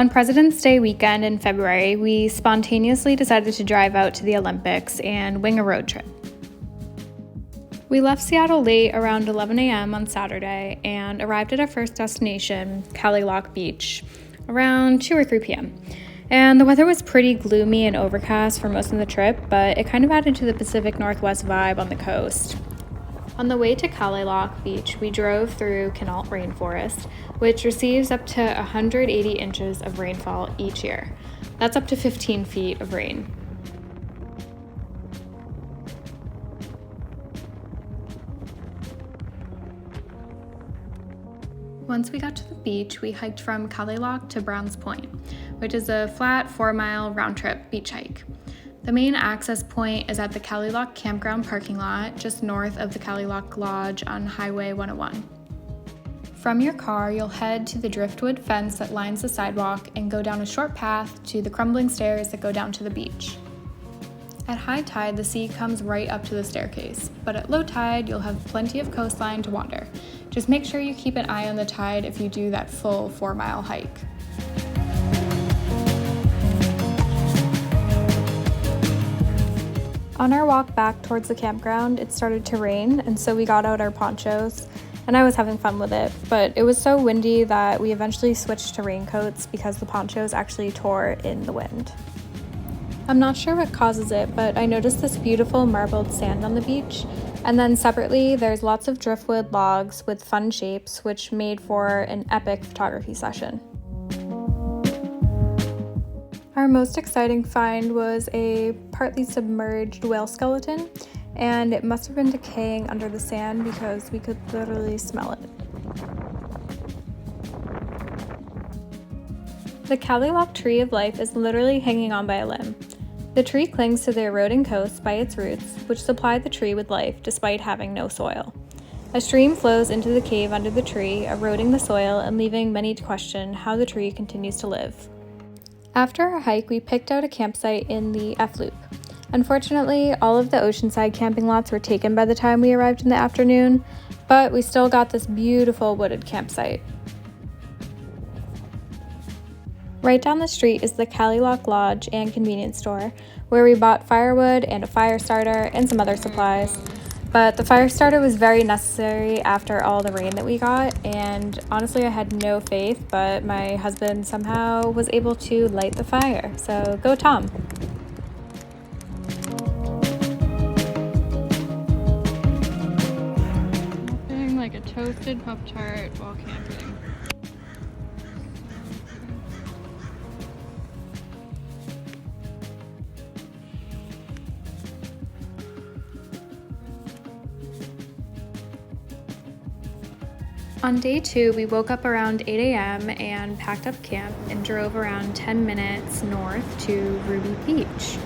On President's Day weekend in February, we spontaneously decided to drive out to the Olympics and wing a road trip. We left Seattle late around 11 a.m. on Saturday and arrived at our first destination, Kalaloch Beach, around 2 or 3 p.m. And the weather was pretty gloomy and overcast for most of the trip, but it kind of added to the Pacific Northwest vibe on the coast. On the way to Kalaloch Beach, we drove through Hoh Rainforest, which receives up to 180 inches of rainfall each year. That's up to 15 feet of rain. Once we got to the beach, we hiked from Kalaloch to Browns Point, which is a flat 4-mile round-trip beach hike. The main access point is at the Kalaloch Campground parking lot, just north of the Kalaloch Lodge on Highway 101. From your car, you'll head to the driftwood fence that lines the sidewalk and go down a short path to the crumbling stairs that go down to the beach. At high tide, the sea comes right up to the staircase, but at low tide, you'll have plenty of coastline to wander. Just make sure you keep an eye on the tide if you do that full 4-mile hike. On our walk back towards the campground, it started to rain, and so we got out our ponchos, and I was having fun with it, but it was so windy that we eventually switched to raincoats because the ponchos actually tore in the wind. I'm not sure what causes it, but I noticed this beautiful marbled sand on the beach, and then separately there's lots of driftwood logs with fun shapes, which made for an epic photography session. Our most exciting find was a partly submerged whale skeleton, and it must have been decaying under the sand because we could literally smell it. The Kalaloch Tree of Life is literally hanging on by a limb. The tree clings to the eroding coast by its roots, which supply the tree with life despite having no soil. A stream flows into the cave under the tree, eroding the soil and leaving many to question how the tree continues to live. After our hike, we picked out a campsite in the F-Loop. Unfortunately, all of the oceanside camping lots were taken by the time we arrived in the afternoon, but we still got this beautiful wooded campsite. Right down the street is the Kalaloch Lodge and convenience store, where we bought firewood and a fire starter and some other supplies. But the fire starter was very necessary after all the rain that we got, and honestly I had no faith, but my husband somehow was able to light the fire. So go Tom! Nothing like a toasted Pop-Tart while camping. On day 2, we woke up around 8 a.m. and packed up camp and drove around 10 minutes north to Ruby Beach.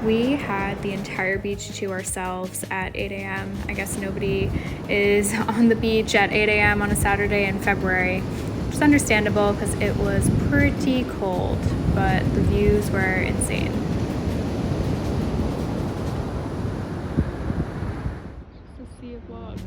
We had the entire beach to ourselves at 8 a.m. I guess nobody is on the beach at 8 a.m. on a Saturday in February, which is understandable because it was pretty cold, but the views were insane. Just a sea of logs.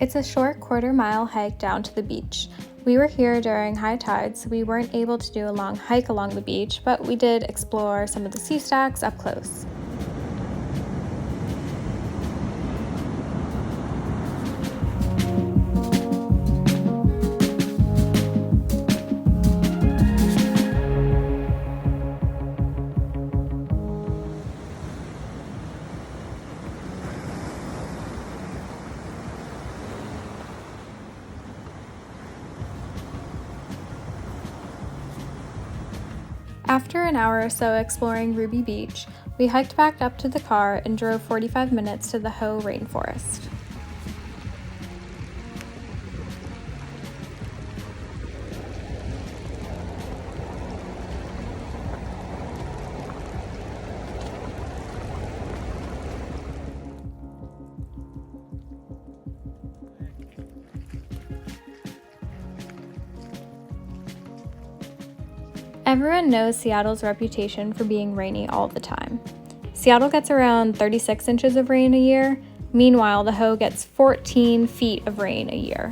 It's a short quarter-mile hike down to the beach. We were here during high tide, so we weren't able to do a long hike along the beach, but we did explore some of the sea stacks up close. After an hour or so exploring Ruby Beach, we hiked back up to the car and drove 45 minutes to the Hoh Rain Forest. Everyone knows Seattle's reputation for being rainy all the time. Seattle gets around 36 inches of rain a year. Meanwhile, the Hoh gets 14 feet of rain a year.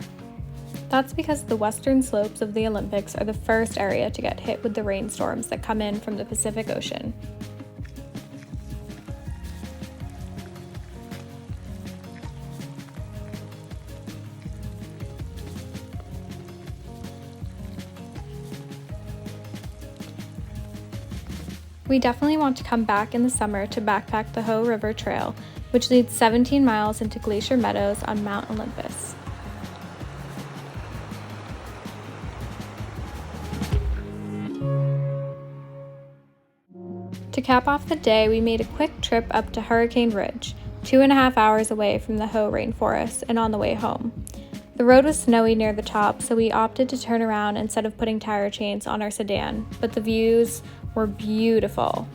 That's because the western slopes of the Olympics are the first area to get hit with the rainstorms that come in from the Pacific Ocean. We definitely want to come back in the summer to backpack the Hoh River Trail, which leads 17 miles into Glacier Meadows on Mount Olympus. To cap off the day, we made a quick trip up to Hurricane Ridge, 2.5 hours away from the Hoh Rainforest and on the way home. The road was snowy near the top, so we opted to turn around instead of putting tire chains on our sedan, but the views were beautiful.